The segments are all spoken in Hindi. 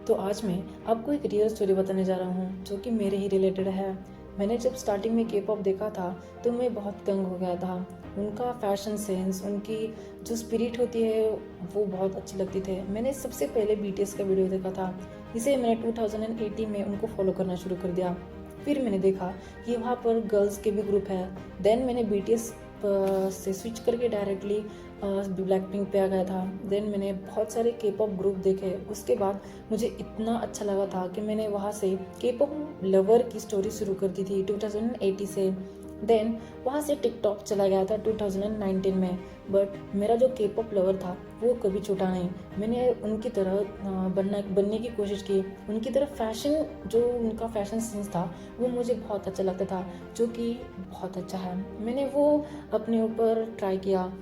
तो आज मैं आपको एक रियल स्टोरी बताने जा रहा हूँ जो कि मेरे ही रिलेटेड है। मैंने जब स्टार्टिंग में के पॉप देखा था तो मैं बहुत तंग हो गया था। उनका फैशन सेंस, उनकी जो स्पिरिट होती है वो बहुत अच्छी लगती थे। मैंने सबसे पहले बीटीएस का वीडियो देखा था। इसे मैंने 2018 में उनको फॉलो करना शुरू कर दिया। फिर मैंने देखा कि वहाँ पर गर्ल्स के भी ग्रुप है। देन मैंने बीटीएस से स्विच करके डायरेक्टली ब्लैक पिंक पे आ गया था। देन मैंने बहुत सारे के पॉप ग्रुप देखे। उसके बाद मुझे इतना अच्छा लगा था कि मैंने वहाँ से के पॉप लवर की स्टोरी शुरू कर दी थी 2018 से। देन वहाँ से टिकटॉक चला गया था 2019 में। बट मेरा जो के पॉप लवर था वो कभी छूटा नहीं। मैंने उनकी तरह बनने की कोशिश की। उनकी तरह फैशन, जो उनका फैशन सेंस था वो मुझे बहुत अच्छा लगता था, जो कि बहुत अच्छा है। मैंने वो अपने ऊपर ट्राई किया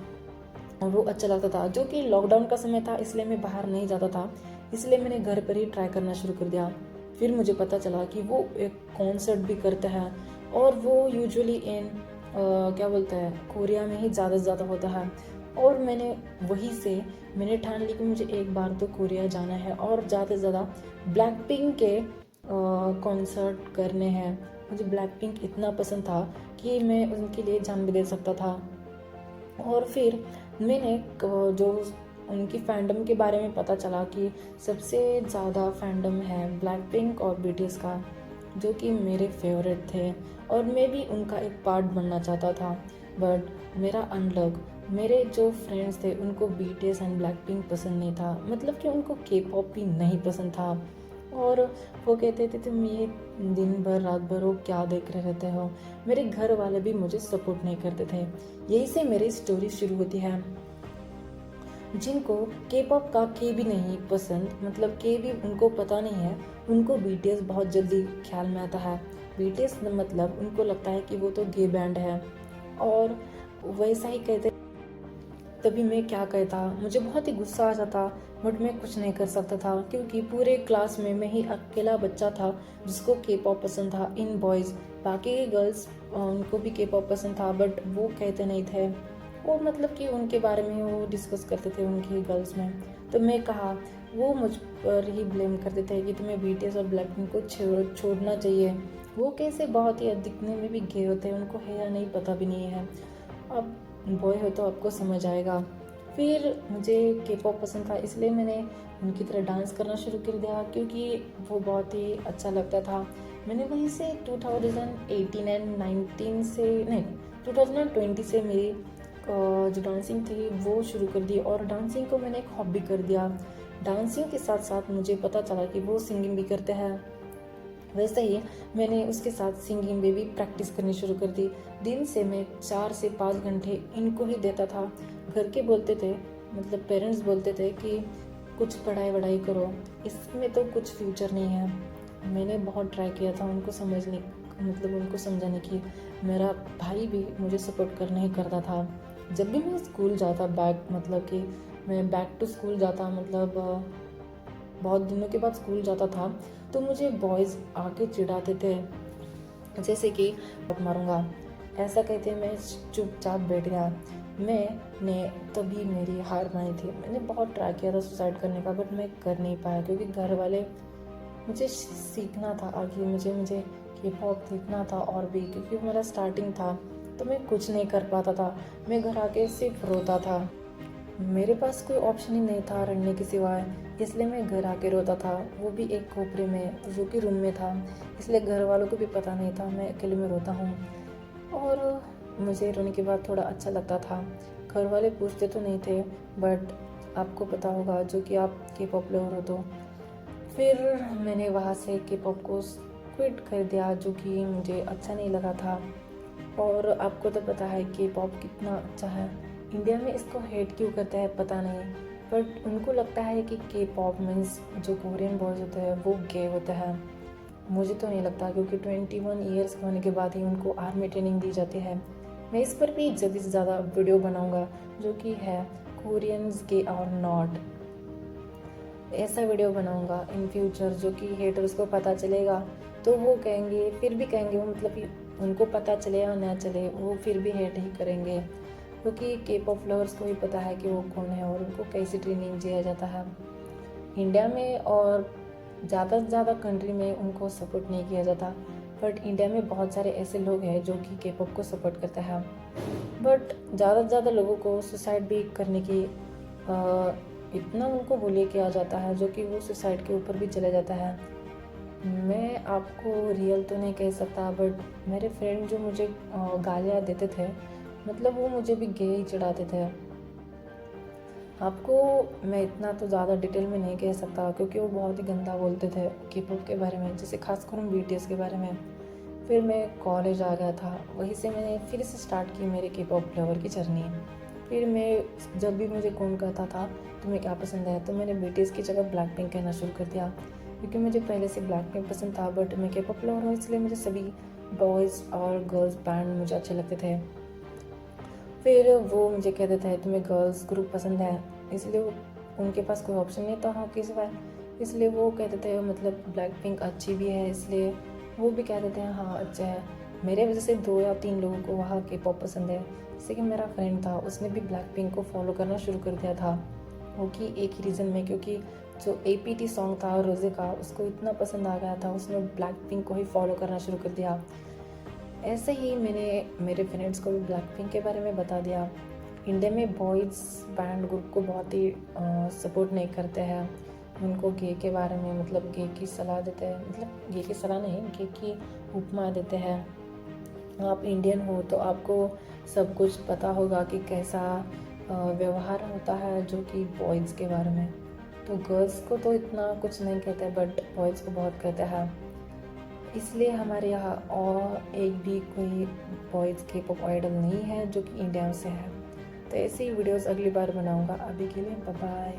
और वो अच्छा लगता था। जो कि लॉकडाउन का समय था इसलिए मैं बाहर नहीं जाता था, इसलिए मैंने घर पर ही ट्राई करना शुरू कर दिया। फिर मुझे पता चला कि वो एक कॉन्सर्ट भी करते हैं और वो यूजुअली इन क्या बोलते हैं, कोरिया में ही ज़्यादा से ज़्यादा होता है। और मैंने वहीं से मैंने ठान ली कि मुझे एक बार तो कोरिया जाना है और ज़्यादा से ज़्यादा ब्लैक पिंक के कॉन्सर्ट करने हैं। मुझे ब्लैक पिंक इतना पसंद था कि मैं उनके लिए जान भी दे सकता था। और फिर मैंने जो उनकी फैंडम के बारे में पता चला कि सबसे ज़्यादा फैंडम है ब्लैक पिंक और बीटीएस का, जो कि मेरे फेवरेट थे और मैं भी उनका एक पार्ट बनना चाहता था। बट मेरा अनलक, मेरे जो फ्रेंड्स थे उनको बीटीएस एंड ब्लैक पिंक पसंद नहीं था, मतलब कि उनको के पॉप भी नहीं पसंद था। और वो कहते थे तुम ये दिन भर रात भर वो क्या देख रहे रहते हो। मेरे घर वाले भी मुझे सपोर्ट नहीं करते थे। यही से मेरी स्टोरी शुरू होती है। जिनको के पॉप का के भी नहीं पसंद, मतलब के भी उनको पता नहीं है, उनको बीटीएस बहुत जल्दी ख्याल में आता है। बीटीएस मतलब उनको लगता है कि वो तो गे बैंड है और वैसा ही कहते। तभी मैं क्या कहता, मुझे बहुत ही गुस्सा आ जाता। बट मैं कुछ नहीं कर सकता था क्योंकि पूरे क्लास में मैं ही अकेला बच्चा था जिसको के पॉप पसंद था इन बॉयज़। बाकी के गर्ल्स उनको भी के पॉप पसंद था बट वो कहते नहीं थे। वो मतलब कि उनके बारे में वो डिस्कस करते थे उनकी गर्ल्स में। तो मैं कहा, वो मुझ पर ही ब्लेम करते थे कि तुम्हें बीटीएस और ब्लैक पिंक को छोड़ना चाहिए। वो कैसे बहुत ही दिखने में भी गे होते हैं, उनको है या नहीं पता भी नहीं है। अब बॉय हो तो आपको समझ आएगा। फिर मुझे के पॉप पसंद था इसलिए मैंने उनकी तरह डांस करना शुरू कर दिया क्योंकि वो बहुत ही अच्छा लगता था। मैंने वहीं से 2018 एंड 19 से नहीं 2020 से मेरी जो डांसिंग थी वो शुरू कर दी और डांसिंग को मैंने एक हॉबी कर दिया। डांसिंग के साथ साथ मुझे पता चला कि वो सिंगिंग भी करते हैं। वैसे ही मैंने उसके साथ सिंगिंग में भी प्रैक्टिस करनी शुरू कर दी। दिन से मैं 4 से 5 घंटे इनको ही देता था। घर के बोलते थे, मतलब पेरेंट्स बोलते थे कि कुछ पढ़ाई वढ़ाई करो, इसमें तो कुछ फ्यूचर नहीं है। मैंने बहुत ट्राई किया था उनको समझने, मतलब उनको समझाने की। मेरा भाई भी मुझे सपोर्ट करने ही करता था। जब भी मैं स्कूल जाता मतलब कि मैं बैक टू स्कूल जाता, मतलब बहुत दिनों के बाद स्कूल जाता था, तो मुझे बॉयज़ आके चिढ़ाते थे जैसे कि मारूंगा, ऐसा कहते मैं चुपचाप बैठ गया। मैंने तभी मेरी हार मानी थी। मैंने बहुत ट्राई किया था सुसाइड करने का बट मैं कर नहीं पाया क्योंकि घर वाले, मुझे सीखना था आगे, मुझे के पॉप सीखना था और भी, क्योंकि मेरा स्टार्टिंग था तो मैं कुछ नहीं कर पाता था। मैं घर आके सिर्फ रोता था। मेरे पास कोई ऑप्शन ही नहीं था रखने के सिवाय, इसलिए मैं घर आके रोता था, वो भी एक कोपरे में जो कि रूम में था। इसलिए घर वालों को भी पता नहीं था मैं अकेले में रोता हूँ। और मुझे रोने के बाद थोड़ा अच्छा लगता था। घर वाले पूछते तो नहीं थे बट आपको पता होगा जो कि आप के पॉप लवर हो तो। फिर मैंने वहाँ से के पॉप को क्विट कर दिया जो कि मुझे अच्छा नहीं लगा था। और आपको तो पता है के पॉप कितना अच्छा है। इंडिया में इसको हेट क्यों करते हैं पता नहीं, बट उनको लगता है कि के पॉप मीन्स जो कोरियन बॉयज़ होते हैं वो गे होते हैं। मुझे तो नहीं लगता क्योंकि 21 ईयर्स होने के बाद ही उनको आर्मी ट्रेनिंग दी जाती है। मैं इस पर भी ज़्यादा से ज़्यादा वीडियो बनाऊंगा जो कि है कोरियंस गे और नॉट। ऐसा वीडियो बनाऊंगा इन फ्यूचर जो कि हेटर्स को पता चलेगा तो वो कहेंगे, फिर भी कहेंगे, वो मतलब कि उनको पता चले या ना चले वो फिर भी हेट ही करेंगे क्योंकि के पॉप लवर्स को ही पता है कि वो कौन है और उनको कैसी ट्रेनिंग दिया जाता है इंडिया में और ज़्यादा से ज़्यादा कंट्री में उनको सपोर्ट नहीं किया जाता, बट इंडिया में बहुत सारे ऐसे लोग हैं जो कि के पॉप को सपोर्ट करते हैं। बट ज़्यादा से ज़्यादा लोगों को सुसाइड भी करने की इतना उनको बुली किया जाता है जो कि वो सुसाइड के ऊपर भी चले जाता है। मैं आपको रियल तो नहीं कह सकता, बट मेरे फ्रेंड जो मुझे गालियाँ देते थे, मतलब वो मुझे भी गे ही चढ़ाते थे। आपको मैं इतना तो ज़्यादा डिटेल में नहीं कह सकता क्योंकि वो बहुत ही गंदा बोलते थे के पॉप के बारे में, जैसे खासकर हम बीटीएस के बारे में। फिर मैं कॉलेज आ गया था, वहीं से मैंने फिर से स्टार्ट की मेरे के पॉप लवर की जर्नी। फिर मैं जब भी मुझे कौन कहता था तुम्हें क्या पसंद है, तो मैंने बीटीएस की जगह ब्लैक पिंक कहना शुरू कर दिया, क्योंकि मुझे पहले से ब्लैक पिंक पसंद था। बट मैं के पॉप लवर हूँ, इसलिए मुझे सभी बॉयज़ और गर्ल्स बैंड मुझे अच्छे लगते थे। फिर वो मुझे कहते थे तुम्हें गर्ल्स ग्रुप पसंद है, इसलिए उनके पास कोई ऑप्शन नहीं था हाँ किस बार, इसलिए वो कहते थे मतलब ब्लैक पिंक अच्छी भी है, इसलिए वो भी कहते थे हाँ अच्छा है। मेरे वजह से 2 या 3 लोगों को वहाँ के पॉप पसंद है। जैसे कि मेरा फ्रेंड था, उसने भी ब्लैक पिंक को फॉलो करना शुरू कर दिया था, वो कि एक ही रीज़न में, क्योंकि जो एपीटी सॉन्ग था रोज़े का उसको इतना पसंद आ गया था, उसने ब्लैक पिंक को ही फॉलो करना शुरू कर दिया। ऐसे ही मैंने मेरे फ्रेंड्स को भी ब्लैक पिंक के बारे में बता दिया। इंडिया में बॉयज़ बैंड ग्रुप को बहुत ही सपोर्ट नहीं करते हैं, उनको गे के बारे में मतलब गे की सलाह देते हैं, मतलब गे की सलाह नहीं, गे की उपमा देते हैं। आप इंडियन हो तो आपको सब कुछ पता होगा कि कैसा व्यवहार होता है जो कि बॉयज़ के बारे में। तो गर्ल्स को तो इतना कुछ नहीं कहते, बट बॉयज़ को बहुत कहते हैं। इसलिए हमारे यहाँ और एक भी कोई बॉयज़ के पॉप आइडल नहीं है जो कि इंडिया से है। तो ऐसी वीडियोस अगली बार बनाऊंगा। अभी के लिए बाय बाय।